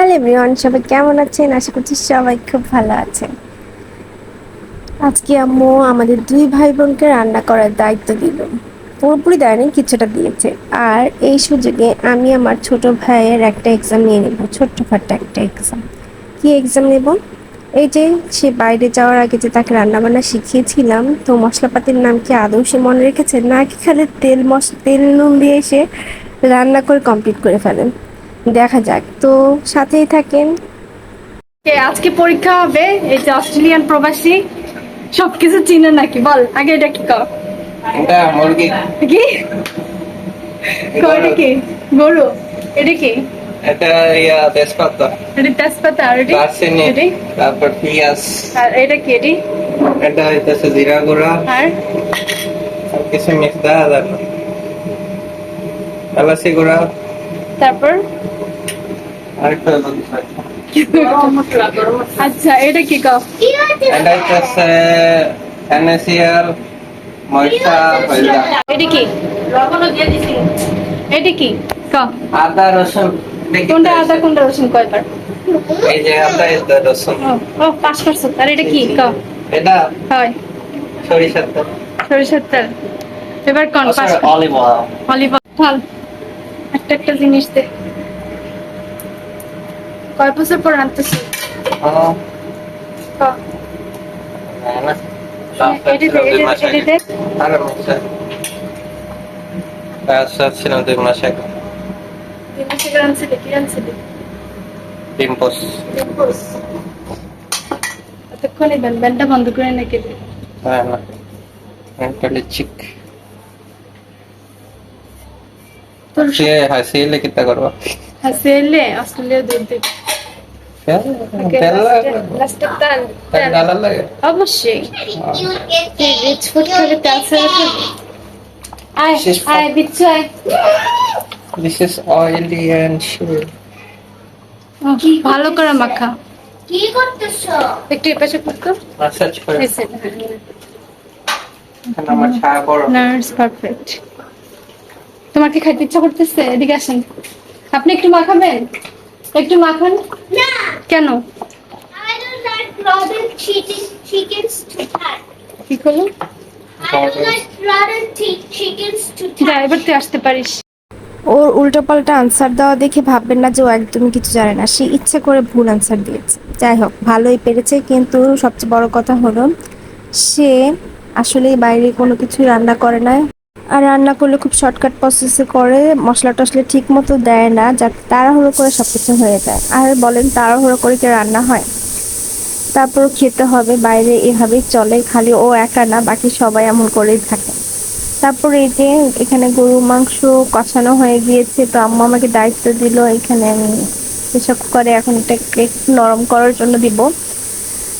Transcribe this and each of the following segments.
Hello everyone, সবাই কেমন আছেন? আশা করছি সবাই খুব ভালো আছেন। আজকে আম্মু আমাদের দুই ভাই বোনকে রান্না করার দায়িত্ব দিল। পুরোপুরি দেয়নি, কিছুটা দিয়েছে। আর এই সুযোগে আমি আমার ছোট ভাইয়ের একটা এক্সাম নিয়ে নেব, ছোট্টখাট্ট একটা এক্সাম। কি এক্সাম নেব? এই যে সে বাইরে যাওয়ার আগে যে তাকে রান্না বান্না শিখিয়েছিলাম, তো মশলাপাতির নাম কি আদৌ সে মনে রেখেছে, নাকি খালি তেল নুন দিয়ে সে রান্না করে কমপ্লিট করে ফেলেন? দেখা যাক, তো সাথেই থাকেন। আজকে পরীক্ষা হবে। এই যে অস্ট্রেলিয়ান প্রবাসী সবকিছু চিনে নাকি? বল আগে এটা কি কর। এটা মুরগি। কি এটা কি? গরু। এটা কি? এটা তেজপাতা, এটা তেজপাতা। আর এটা দারচিনি, এটা তারপর পেঁয়াজ। আর এটা কি? এটি এটা হইতেছে জিরা গুঁড়া। আর সব কিছু মিক্স দেওয়া যাবে। এলাচি গুঁড়া। তারপর আর একটু আচ্ছা এটা কি কর। এটা হইতেছে NaCl, মরিচা, হলদা। এটা কি? লবণও দিয়ে দিছি। এটা কি কর। আদা রসুন। কোনটা আদা কোনটা রসুন কয়বার? এই যে আদা, এই যে রসুন। ও পাস করছো। আর এটা কি কর। এটা হয় সরিষার তেল। সরিষার তেল। এবার কোন pass olive oil. Olive oil. একটা একটা জিনিস দে। কয় বছর পর আনতেছি? ছিলাম 2 মাস আগে। ডিম্পোস। এতক্ষণে ব্যান্ডটা বন্ধ করে নাকি? হ্যাঁ না, মেন্টালি চিক। তোর হাসিলে কিতা করবা? হাসিলে অস্ট্রেলিয়া দুধ দে। তেল ডালা লাগে অবশ্যই রিচ ফুড খাবে, তেল ছাড়া খাবে। আয় আয় বিচ্ছু আয়। This is oily and sure. ভালো করে মাখা। কি করতেছো? একটু এপাশে করতো। মাসাজ করে। এখন আমার ছায়া বড়। Nurse perfect. তোমার কি খাইতে ইচ্ছা করতেছে? এদিকে আসেন। আপনি একটু মাখাবেন? একটু মাখান। না, কেন? I don't like raw chickens to that. কি করলো? I don't like raw chickens to যা, that. এবার তুই আসতে পারিস। ওর উল্টোপাল্টা আনসার দেওয়া দেখে ভাববেন না যে ও একদমই কিছু জানে না, সে ইচ্ছে করে ভুল আনসার দিয়েছে। যাই হোক, ভালোই পেরেছে, কিন্তু সবচেয়ে বড় কথা হলো সে আসলে বাইরে কোনো কিছু রান্না করে না। আর রান্না করলে খুব শর্টকাট প্রসেসে করে, মশলা টশলা ঠিক মতো দেয় না, যাতে তাড়াহুড়ো করে সব কিছু হয়ে যায়। আর বলেন, তাড়াহুড়ো করে কি রান্না হয়? তারপর খেতে হবে, বাইরে এভাবেই চলে, খালি ও একা না, বাকি সবাই এমন করেই থাকে। তারপর এই যে এখানে গরু মাংস কষানো হয়ে গিয়েছে, তো আম্মু আমাকে দায়িত্ব দিল এখানে আমি এসব করে এখন এটাকে একটু নরম করার জন্য দিব।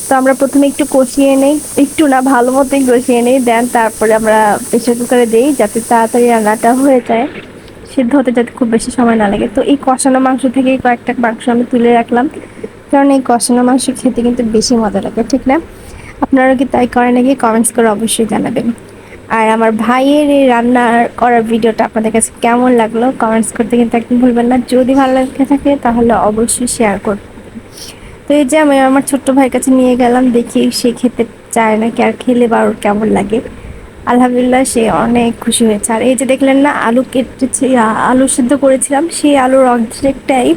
তো আমরা প্রথমে একটু কষিয়ে নেই, একটু না ভালো মতোই কষিয়ে নেই, দেন তারপরে আমরা প্রেশার কুকারে দিই যাতে তাড়াতাড়ি রান্নাটা হয়ে যায়, সিদ্ধ হতে যাতে খুব বেশি সময় না লাগে। তো এই কষানো মাংস থেকে কয়েকটা মাংস আমি তুলে রাখলাম, কারণ এই কষানো মাংস খেতে কিন্তু বেশি মজা লাগে, ঠিক না? আপনারা কি তাই করেন নাকি? কমেন্টস করে অবশ্যই জানাবেন। আর আমার ভাইয়ের এই রান্না করার ভিডিওটা আপনাদের কাছে কেমন লাগলো কমেন্টস করতে কিন্তু একদম ভুলবেন না। যদি ভালো লাগে থাকে তাহলে অবশ্যই শেয়ার করবেন। তো এই যে আমি আমার ছোট্ট ভাইয়ের কাছে নিয়ে গেলাম, দেখি সে খেতে চায় নাকি, আর খেলে বা ওর কেমন লাগে। আলহামদুলিল্লাহ, সে অনেক খুশি হয়েছে। আর এই যে দেখলেন না, আলু কেটেছি, আলু সিদ্ধ করেছিলাম, সেই আলুর অর্ধেকটাই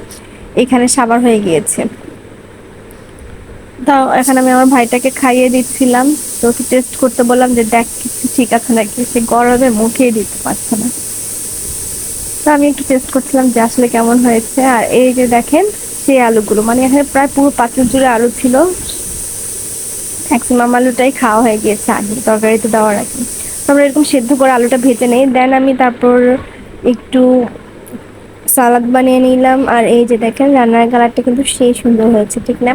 এখানে সাবার হয়ে গিয়েছে। তাও এখন আমি আমার ভাইটাকে খাইয়ে দিচ্ছিলাম, তো ওকে টেস্ট করতে বললাম যে দেখ কিছু ঠিক আছে নাকি, সে গরমে মুখেই দিতে পারছে না। তো আমি একটু টেস্ট করছিলাম যে আসলে কেমন হয়েছে। আর এই যে দেখেন সেই আলুগুলো, মানে এখানে প্রায় পুরো পাঁচের জুড়ে আলু ছিল, ম্যাক্সিমাম আলুটাই খাওয়া হয়ে গিয়েছে আগে তরকারিতে দেওয়ার আগে। তো আমরা এরকম সেদ্ধ করে আলুটা ভেজে নেই, দেন আমি তারপর একটু সালাদ বানিয়ে নিলাম। আর এই যে দেখেন রান্নার কালারটা কিন্তু সেই সুন্দর হয়েছে, ঠিক না?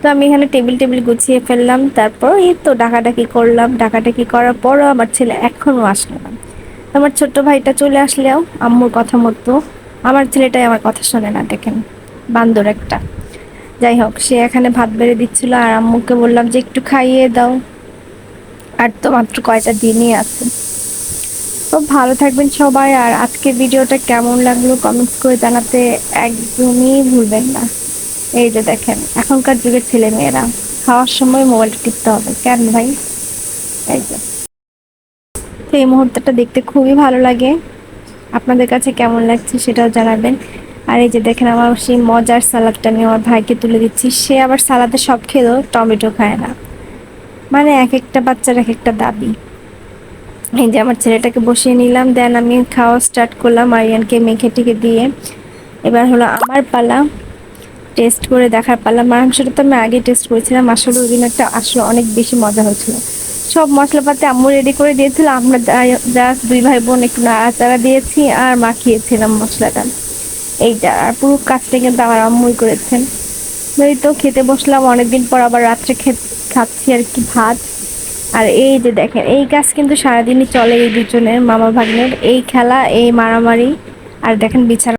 তো আমি এখানে টেবিল গুছিয়ে ফেললাম, তারপর এই তো ডাকাডাকি করলাম। ডাকাডাকি করার পরও আমার ছেলে এখনও আসলো না। আমার ছোট্ট ভাইটা চলে আসলেও আম্মুর কথা মতো আমার ছেলেটাই আমার কথা শোনে না, দেখেন বান্দর একটা। যাই হোক, সে এখানে ভাত বেড়ে দিচ্ছিল, আর আম্মুকে বললাম যে একটু খাইয়ে দাও, আর তো মাত্র কয়টা দিনই আছে। তো ভালো থাকবেন সবাই, আর আজকে ভিডিওটা কেমন লাগলো কমেন্টস করে জানাতে একদমই ভুলবেন না। এই যে দেখেন এখনকার যুগের ছেলে মেয়েরা খাওয়ার সময় মোবাইলটা টিপতে হবে কেন ভাই? এই যে, তো এই মুহূর্তটা দেখতে খুবই ভালো লাগে। আপনাদের কাছে কেমন লাগছে সেটাও জানাবেন। আর এই যে দেখেন আমার সেই মজার সালাদটা আমি আমার ভাইকে তুলে দিচ্ছি, সে আবার সালাদে সব খেলেও টমেটো খায় না। মানে এক একটা বাচ্চার এক একটা দাবি। এই যে আমার ছেলেটাকে বসিয়ে নিলাম, দেন আমি খাওয়া স্টার্ট করলাম আরিয়ানকে মেখে টেকে দিয়ে। এবার হলো আমার পালা, টেস্ট করে দেখার পালা। মাংসটা তো আমি আগে টেস্ট করেছিলাম, আসলে ওই দিন একটা আসলে অনেক বেশি মজা হয়েছিল। সব মশলাপাতি আম্মু রেডি করে দিয়েছিল, আমরা জাস্ট দুই ভাই বোন একটু নাড়াচাড়া দিয়েছি আর মাখিয়েছিলাম মশলাটা। এইটা আর পুরো কাজটা কিন্তু আমার আম্মুই করেছেন। এই তো খেতে বসলাম অনেকদিন পর, আবার রাত্রে খাচ্ছি আর কি ভাত। আর এই যে দেখেন এই কাজ কিন্তু সারাদিনই চলে এই দুজনের মামা ভাগ্নের, এই খেলা এই মারামারি। আর দেখেন বিছানা